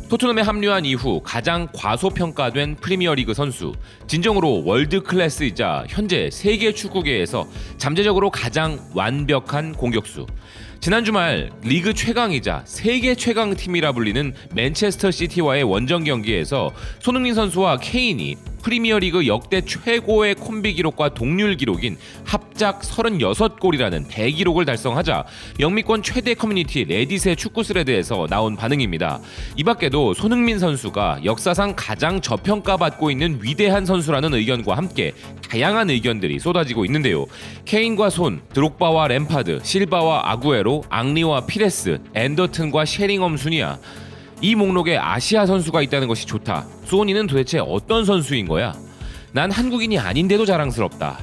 토트넘에 합류한 이후 가장 과소평가된 프리미어리그 선수, 진정으로 월드 클래스이자 현재 세계 축구계에서 잠재적으로 가장 완벽한 공격수. 지난 주말 리그 최강이자 세계 최강 팀이라 불리는 맨체스터 시티와의 원정 경기에서 손흥민 선수와 케인이 프리미어리그 역대 최고의 콤비 기록과 동률 기록인 합작 36골이라는 대기록을 달성하자 영미권 최대 커뮤니티 레딧의 축구 스레드에서 나온 반응입니다. 이 밖에도 손흥민 선수가 역사상 가장 저평가받고 있는 위대한 선수라는 의견과 함께 다양한 의견들이 쏟아지고 있는데요. 케인과 손, 드록바와 램파드, 실바와 아구에로, 앙리와 피레스, 앤더튼과 셰링엄 순이야. 이 목록에 아시아 선수가 있다는 것이 좋다. 소니는 도대체 어떤 선수인 거야? 난 한국인이 아닌데도 자랑스럽다.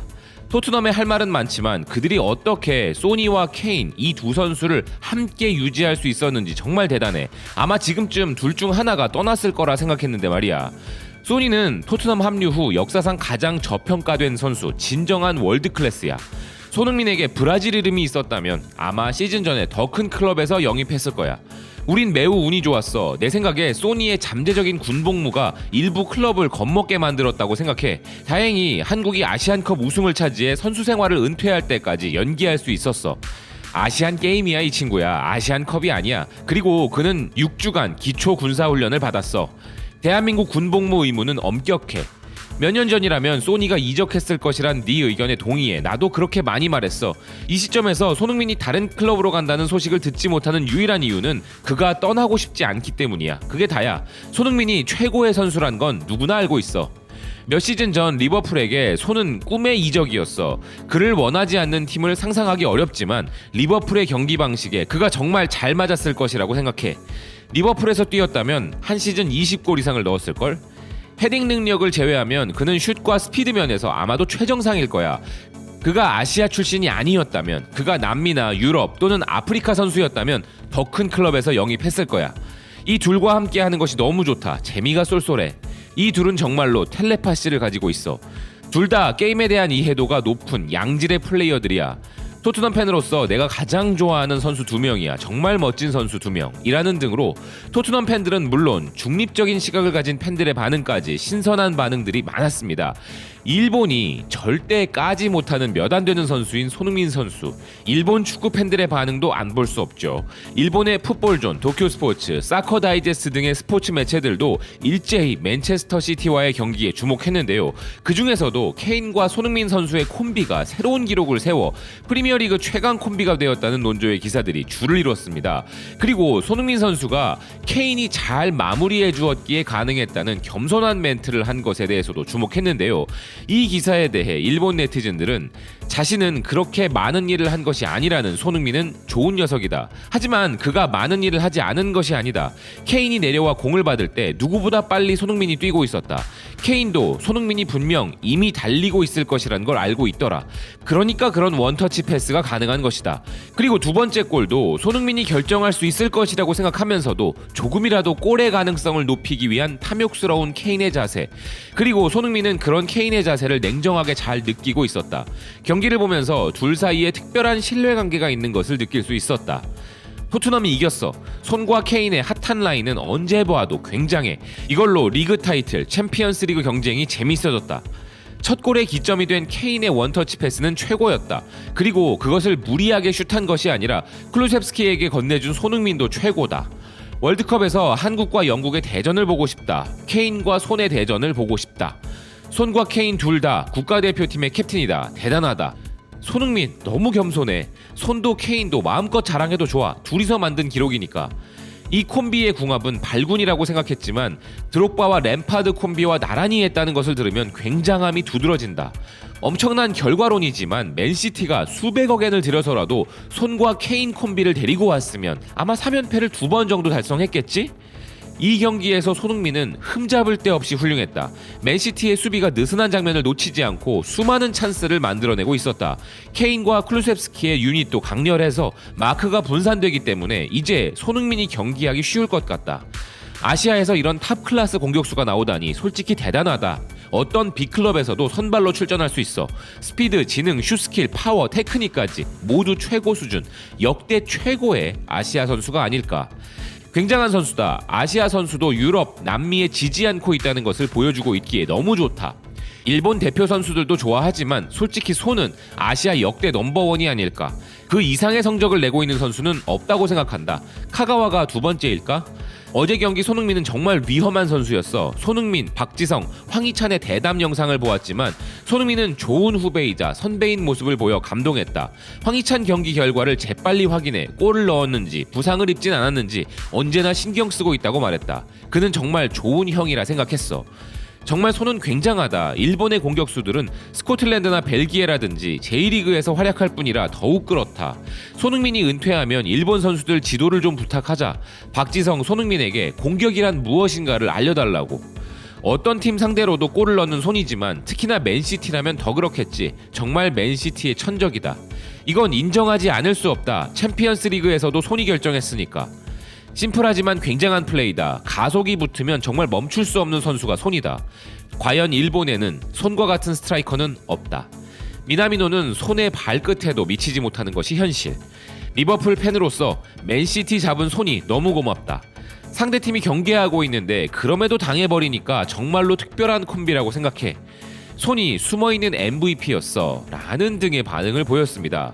토트넘에 할 말은 많지만 그들이 어떻게 소니와 케인 이 두 선수를 함께 유지할 수 있었는지 정말 대단해. 아마 지금쯤 둘 중 하나가 떠났을 거라 생각했는데 말이야. 소니는 토트넘 합류 후 역사상 가장 저평가된 선수, 진정한 월드클래스야. 손흥민에게 브라질 이름이 있었다면 아마 시즌 전에 더 큰 클럽에서 영입했을 거야. 우린 매우 운이 좋았어. 내 생각에 소니의 잠재적인 군복무가 일부 클럽을 겁먹게 만들었다고 생각해. 다행히 한국이 아시안컵 우승을 차지해 선수 생활을 은퇴할 때까지 연기할 수 있었어. 아시안 게임이야 이 친구야. 아시안컵이 아니야. 그리고 그는 6주간 기초 군사훈련을 받았어. 대한민국 군복무 의무는 엄격해. 몇 년 전이라면 소니가 이적했을 것이란 네 의견에 동의해. 나도 그렇게 많이 말했어. 이 시점에서 손흥민이 다른 클럽으로 간다는 소식을 듣지 못하는 유일한 이유는 그가 떠나고 싶지 않기 때문이야. 그게 다야. 손흥민이 최고의 선수란 건 누구나 알고 있어. 몇 시즌 전 리버풀에게 손은 꿈의 이적이었어. 그를 원하지 않는 팀을 상상하기 어렵지만 리버풀의 경기 방식에 그가 정말 잘 맞았을 것이라고 생각해. 리버풀에서 뛰었다면 한 시즌 20골 이상을 넣었을걸? 헤딩 능력을 제외하면 그는 슛과 스피드 면에서 아마도 최정상일 거야. 그가 아시아 출신이 아니었다면, 그가 남미나 유럽 또는 아프리카 선수였다면 더 큰 클럽에서 영입했을 거야. 이 둘과 함께 하는 것이 너무 좋다. 재미가 쏠쏠해. 이 둘은 정말로 텔레파시를 가지고 있어. 둘 다 게임에 대한 이해도가 높은 양질의 플레이어들이야. 토트넘 팬으로서 내가 가장 좋아하는 선수 2명이야. 정말 멋진 선수 2명이라는 등으로 토트넘 팬들은 물론 중립적인 시각을 가진 팬들의 반응까지 신선한 반응들이 많았습니다. 일본이 절대 까지 못하는 몇 안 되는 선수인 손흥민 선수. 일본 축구 팬들의 반응도 안 볼 수 없죠. 일본의 풋볼존, 도쿄스포츠, 사커 다이제스트 등의 스포츠 매체들도 일제히 맨체스터 시티와의 경기에 주목했는데요. 그 중에서도 케인과 손흥민 선수의 콤비가 새로운 기록을 세워 프리미어리그 최강 콤비가 되었다는 논조의 기사들이 줄을 이뤘습니다. 그리고 손흥민 선수가 케인이 잘 마무리해 주었기에 가능했다는 겸손한 멘트를 한 것에 대해서도 주목했는데요. 이 기사에 대해 일본 네티즌들은 자신은 그렇게 많은 일을 한 것이 아니라는 손흥민은 좋은 녀석이다. 하지만 그가 많은 일을 하지 않은 것이 아니다. 케인이 내려와 공을 받을 때 누구보다 빨리 손흥민이 뛰고 있었다. 케인도 손흥민이 분명 이미 달리고 있을 것이란 걸 알고 있더라. 그러니까 그런 원터치 패스가 가능한 것이다. 그리고 두 번째 골도 손흥민이 결정할 수 있을 것이라고 생각하면서도 조금이라도 골의 가능성을 높이기 위한 탐욕스러운 케인의 자세. 그리고 손흥민은 그런 케인의 자세를 냉정하게 잘 느끼고 있었다. 경기를 보면서 둘 사이에 특별한 신뢰관계가 있는 것을 느낄 수 있었다. 토트넘이 이겼어. 손과 케인의 핫한 라인은 언제 보아도 굉장해. 이걸로 리그 타이틀, 챔피언스 리그 경쟁이 재밌어졌다. 첫 골의 기점이 된 케인의 원터치 패스는 최고였다. 그리고 그것을 무리하게 슛한 것이 아니라 클루셉스키에게 건네준 손흥민도 최고다. 월드컵에서 한국과 영국의 대전을 보고 싶다. 케인과 손의 대전을 보고 싶다. 손과 케인 둘 다 국가대표팀의 캡틴이다. 대단하다. 손흥민 너무 겸손해. 손도 케인도 마음껏 자랑해도 좋아. 둘이서 만든 기록이니까. 이 콤비의 궁합은 발군이라고 생각했지만 드록바와 램파드 콤비와 나란히 했다는 것을 들으면 굉장함이 두드러진다. 엄청난 결과론이지만 맨시티가 수백억엔을 들여서라도 손과 케인 콤비를 데리고 왔으면 아마 3연패를 2번 정도 달성했겠지? 이 경기에서 손흥민은 흠잡을 데 없이 훌륭했다. 맨시티의 수비가 느슨한 장면을 놓치지 않고 수많은 찬스를 만들어내고 있었다. 케인과 클루셉스키의 유닛도 강렬해서 마크가 분산되기 때문에 이제 손흥민이 경기하기 쉬울 것 같다. 아시아에서 이런 탑 클래스 공격수가 나오다니 솔직히 대단하다. 어떤 B클럽에서도 선발로 출전할 수 있어. 스피드, 지능, 슛스킬, 파워, 테크닉까지 모두 최고 수준, 역대 최고의 아시아 선수가 아닐까. 굉장한 선수다. 아시아 선수도 유럽, 남미에 지지 않고 있다는 것을 보여주고 있기에 너무 좋다. 일본 대표 선수들도 좋아하지만 솔직히 손은 아시아 역대 넘버원이 아닐까. 그 이상의 성적을 내고 있는 선수는 없다고 생각한다. 카가와가 두 번째일까? 어제 경기 손흥민은 정말 위험한 선수였어. 손흥민, 박지성, 황희찬의 대담 영상을 보았지만 손흥민은 좋은 후배이자 선배인 모습을 보여 감동했다. 황희찬 경기 결과를 재빨리 확인해 골을 넣었는지 부상을 입진 않았는지 언제나 신경 쓰고 있다고 말했다. 그는 정말 좋은 형이라 생각했어. 정말 손은 굉장하다. 일본의 공격수들은 스코틀랜드나 벨기에라든지 J리그에서 활약할 뿐이라 더욱 그렇다. 손흥민이 은퇴하면 일본 선수들 지도를 좀 부탁하자. 박지성, 손흥민에게 공격이란 무엇인가를 알려달라고. 어떤 팀 상대로도 골을 넣는 손이지만 특히나 맨시티라면 더 그렇겠지. 정말 맨시티의 천적이다. 이건 인정하지 않을 수 없다. 챔피언스 리그에서도 손이 결정했으니까. 심플하지만 굉장한 플레이다. 가속이 붙으면 정말 멈출 수 없는 선수가 손이다. 과연 일본에는 손과 같은 스트라이커는 없다. 미나미노는 손의 발끝에도 미치지 못하는 것이 현실. 리버풀 팬으로서 맨시티 잡은 손이 너무 고맙다. 상대팀이 경계하고 있는데 그럼에도 당해버리니까 정말로 특별한 콤비라고 생각해. 손이 숨어있는 MVP였어 라는 등의 반응을 보였습니다.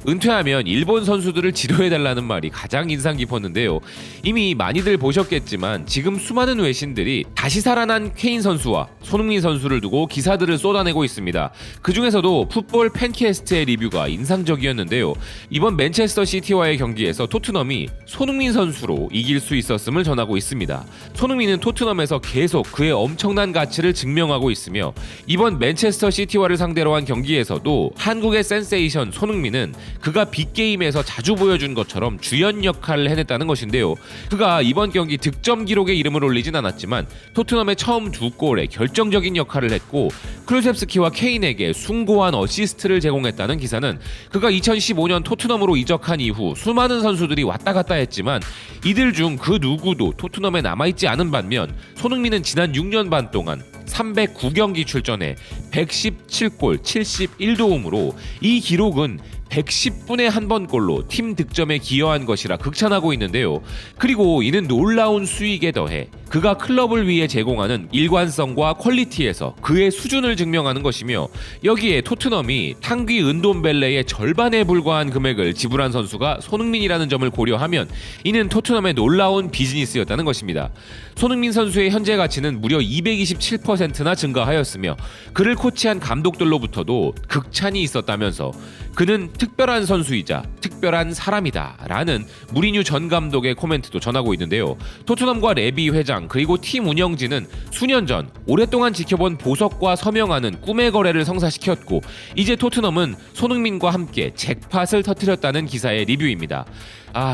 은퇴하면 일본 선수들을 지도해달라는 말이 가장 인상 깊었는데요. 이미 많이들 보셨겠지만 지금 수많은 외신들이 다시 살아난 케인 선수와 손흥민 선수를 두고 기사들을 쏟아내고 있습니다. 그 중에서도 풋볼 팬캐스트의 리뷰가 인상적이었는데요. 이번 맨체스터 시티와의 경기에서 토트넘이 손흥민 선수로 이길 수 있었음을 전하고 있습니다. 손흥민은 토트넘에서 계속 그의 엄청난 가치를 증명하고 있으며 이번 맨체스터 시티와를 상대로 한 경기에서도 한국의 센세이션 손흥민은 그가 빅게임에서 자주 보여준 것처럼 주연 역할을 해냈다는 것인데요. 그가 이번 경기 득점 기록에 이름을 올리진 않았지만 토트넘의 처음 두 골에 결정적인 역할을 했고 클루셉스키와 케인에게 숭고한 어시스트를 제공했다는 기사는 그가 2015년 토트넘으로 이적한 이후 수많은 선수들이 왔다 갔다 했지만 이들 중 그 누구도 토트넘에 남아있지 않은 반면 손흥민은 지난 6년 반 동안 309경기 출전해 117골 71도움으로 이 기록은 110분의 한 번 골로 팀 득점에 기여한 것이라 극찬하고 있는데요. 그리고 이는 놀라운 수익에 더해 그가 클럽을 위해 제공하는 일관성과 퀄리티에서 그의 수준을 증명하는 것이며 여기에 토트넘이 탕귀 은돈벨레의 절반에 불과한 금액을 지불한 선수가 손흥민이라는 점을 고려하면 이는 토트넘의 놀라운 비즈니스였다는 것입니다. 손흥민 선수의 현재 가치는 무려 227%나 증가하였으며 그를 코치한 감독들로부터도 극찬이 있었다면서 그는 특별한 선수이자 특별한 사람이다 라는 무리뉴 전 감독의 코멘트도 전하고 있는데요. 토트넘과 레비 회장 그리고 팀 운영진은 수년 전 오랫동안 지켜본 보석과 서명하는 꿈의 거래를 성사시켰고 이제 토트넘은 손흥민과 함께 잭팟을 터뜨렸다는 기사의 리뷰입니다.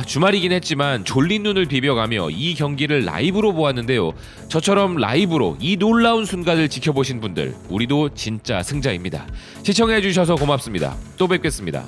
주말이긴 했지만 졸린 눈을 비벼가며 이 경기를 라이브로 보았는데요. 저처럼 라이브로 이 놀라운 순간을 지켜보신 분들 우리도 진짜 승자입니다. 시청해주셔서 고맙습니다. 또 뵙겠습니다.